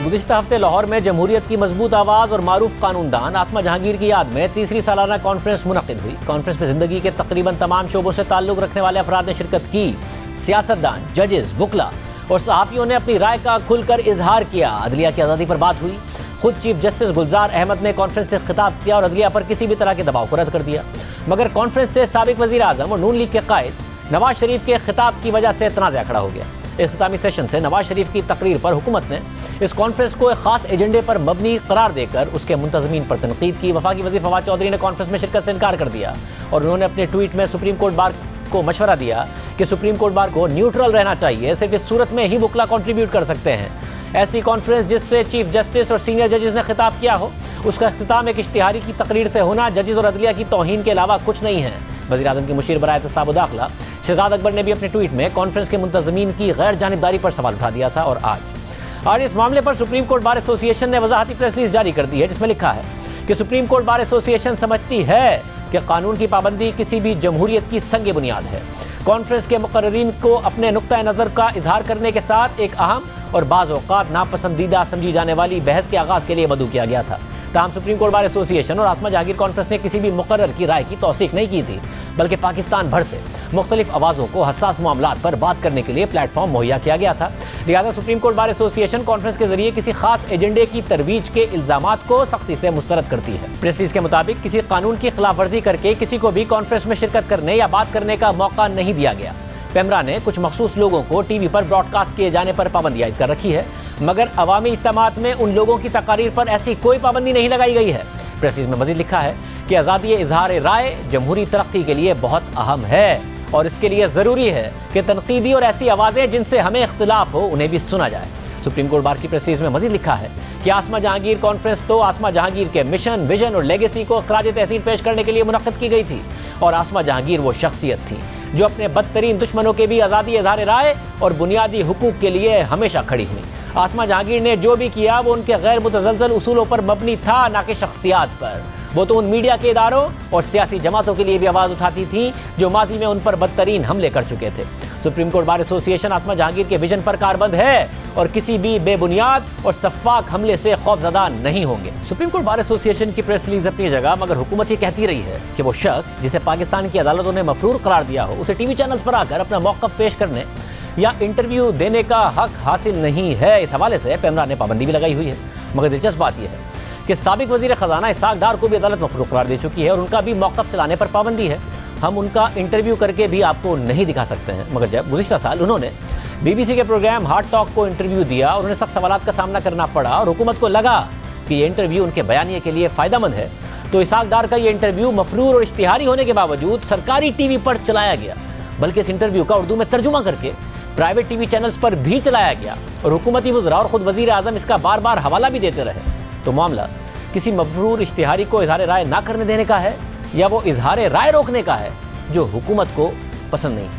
گزشتہ ہفتے لاہور میں جمہوریت کی مضبوط آواز اور معروف قانون دان آسما جہانگیر کی یاد میں تیسری سالانہ کانفرنس منعقد ہوئی۔ کانفرنس میں زندگی کے تقریباً تمام شعبوں سے تعلق رکھنے والے افراد نے شرکت کی۔ سیاستدان، ججز، وکلاء اور صحافیوں نے اپنی رائے کا کھل کر اظہار کیا۔ عدلیہ کی آزادی پر بات ہوئی۔ خود چیف جسٹس گلزار احمد نے کانفرنس سے خطاب کیا اور عدلیہ پر کسی بھی طرح کے دباؤ کو رد کر دیا، مگر کانفرنس سے سابق وزیر اعظم اور نون لیگ کے قائد نواز شریف کے خطاب کی وجہ سے تنازع کھڑا ہو گیا۔ اختتامی سیشن سے نواز شریف کی تقریر پر حکومت نے اس کانفرنس کو ایک خاص ایجنڈے پر مبنی قرار دے کر اس کے منتظمین پر تنقید کی۔ وفاقی وزیر فواد چودھری نے کانفرنس میں شرکت سے انکار کر دیا اور انہوں نے اپنے ٹویٹ میں سپریم کورٹ بار کو مشورہ دیا کہ سپریم کورٹ بار کو نیوٹرل رہنا چاہیے، صرف اس صورت میں ہی وکلاء کنٹریبیوٹ کر سکتے ہیں۔ ایسی کانفرنس جس سے چیف جسٹس اور سینئر ججز نے خطاب کیا ہو، اس کا اختتام ایک اشتہاری کی تقریر سے ہونا ججز اور عدلیہ کی توہین کے علاوہ کچھ نہیں ہے۔ وزیر اعظم کی مشیر برائے اعتصاب و داخلہ شہزاد اکبر نے بھی اپنے ٹویٹ میں کانفرنس کے منتظمین کی غیر جانبداری پر سوال اٹھا دیا تھا اور آج اس معاملے پر سپریم کورٹ بار ایسوسی ایشن نے وضاحتی پریس ریلیز جاری کر دی ہے، جس میں لکھا ہے کہ سپریم کورٹ بار ایسوسی ایشن سمجھتی ہے کہ قانون کی پابندی کسی بھی جمہوریت کی سنگ بنیاد ہے۔ کانفرنس کے مقررین کو اپنے نقطہ نظر کا اظہار کرنے کے ساتھ ایک اہم اور بعض اوقات ناپسندیدہ سمجھی جانے والی بحث کے آغاز کے لیے مدعو کیا گیا تھا۔ تاہم سپریم کورٹ بار ایسوسی ایشن اور آسما جہانگیر کانفرنس نے کسی بھی مقرر کی رائے کی توثیق نہیں کی تھی، بلکہ پاکستان بھر سے مختلف آوازوں کو حساس معاملات پر بات کرنے کے لیے پلیٹ فارم مہیا کیا گیا تھا۔ لہٰذا سپریم کورٹ بار ایسوسی ایشن کانفرنس کے ذریعے کسی خاص ایجنڈے کی ترویج کے الزامات کو سختی سے مسترد کرتی ہے۔ پریس ریلیز کے مطابق کسی قانون کی خلاف ورزی کر کے کسی کو بھی کانفرنس میں شرکت کرنے یا بات کرنے کا موقع نہیں دیا گیا۔ پیمرا نے کچھ مخصوص لوگوں کو ٹی وی پر براڈ کاسٹ کیے جانے پر پابندی عائد کر رکھی ہے، مگر عوامی اجتماعات میں ان لوگوں کی تقاریر پر ایسی کوئی پابندی نہیں لگائی گئی ہے۔ پریس ریلیز میں مزید لکھا ہے کہ آزادی اظہار رائے جمہوری ترقی کے لیے بہت اہم ہے اور اس کے لیے ضروری ہے کہ تنقیدی اور ایسی آوازیں جن سے ہمیں اختلاف ہو انہیں بھی سنا جائے۔ سپریم کورٹ بار کی پریس ریلیز میں مزید لکھا ہے کہ آسما جہانگیر کانفرنس تو آسما جہانگیر کے مشن، ویژن اور لیگیسی کو خراج تحسین پیش کرنے کے لیے منعقد کی گئی تھی، اور آسما جہانگیر وہ شخصیت تھی جو اپنے بدترین دشمنوں کے بھی آزادی اظہار رائے اور بنیادی حقوق کے لیے ہمیشہ کھڑی ہوئی۔ آسما جہانگیر نے جو بھی کیا وہ ان کے غیر متزلزل اصولوں پر مبنی تھا، نہ کہ شخصیات پر۔ وہ تو ان میڈیا کے اداروں اور سیاسی جماعتوں کے لیے بھی آواز اٹھاتی تھی جو ماضی میں ان پر بدترین حملے کر چکے تھے۔ سپریم کورٹ بار ایسوسی ایشن آسما جہانگیر کے ویژن پر کاربند ہے اور کسی بھی بے بنیاد اور سفاک حملے سے خوفزدہ نہیں ہوں گے۔ سپریم کورٹ بار ایسوسی ایشن کی پریس ریلیز اپنی جگہ، مگر حکومت یہ کہتی رہی ہے کہ وہ شخص جسے پاکستان کی عدالتوں نے مفرور قرار دیا ہو، اسے ٹی وی چینلز پر آ کر اپنا موقف پیش کرنے یا انٹرویو دینے کا حق حاصل نہیں ہے۔ اس حوالے سے پیمرا نے پابندی بھی لگائی ہوئی ہے، مگر دلچسپ بات یہ ہے کہ سابق وزیر خزانہ اسحاق ڈار کو بھی عدالت مفروغ قرار دے چکی ہے اور ان کا بھی موقف چلانے پر پابندی ہے۔ ہم ان کا انٹرویو کر کے بھی آپ کو نہیں دکھا سکتے ہیں، مگر جب گزشتہ سال انہوں نے بی بی سی کے پروگرام ہارٹ ٹاک کو انٹرویو دیا اور انہیں سخت سوالات کا سامنا کرنا پڑا اور حکومت کو لگا کہ یہ انٹرویو ان کے بیانیے کے لیے فائدہ مند ہے، تو اسحاق ڈار کا یہ انٹرویو مفرور اور اشتہاری ہونے کے باوجود سرکاری ٹی وی پر چلایا گیا، بلکہ اس انٹرویو کا اردو میں ترجمہ کر کے پرائیویٹ ٹی وی چینلز پر بھی چلایا گیا اور حکومتی وزراء اور خود وزیر اعظم اس کا بار بار حوالہ بھی دیتے رہے۔ تو معاملہ کسی مفرور اشتہاری کو اظہار رائے نہ کرنے دینے کا ہے یا وہ اظہار رائے روکنے کا ہے جو حکومت کو پسند نہیں۔